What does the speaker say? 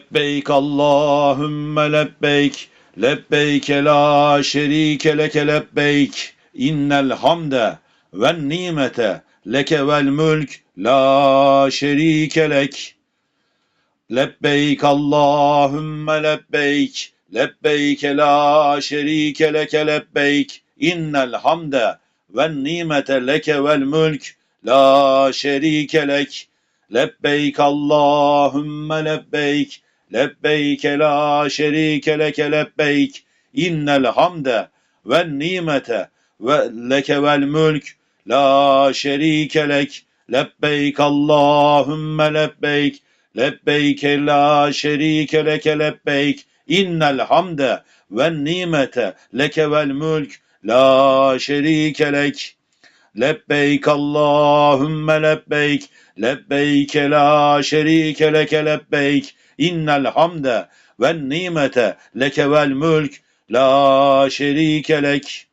Lebbeyk Allahümme lebbeyk. Lebbeyke la şerike leke lebbeyk. İnnel hamde ve nimete leke vel mülk la şerike lek. Lebbeyk Allahümme lebbeyk. Lebbeyke la şerike leke lebbeyk. İnnel hamde ve nimete leke vel mülk la şerike lek. Lebbeyk Allahümme lebbeyk. Lebbeyke la şerike leke lebbeyk. İnnel hamde ve nimete ve leke vel mülk la şerike lek. Lebbeyk Allahümme lebbeyk. Lebbeyke la şerike leke lebbeyk. İnnel hamde ve nimete leke vel mülk la şerike lek. Lebbeyk Allahümme lebbeyk. Lebbeyke la şerike leke lebbeyk. İnnel hamde ve nimete leke vel mülk la şerike lek.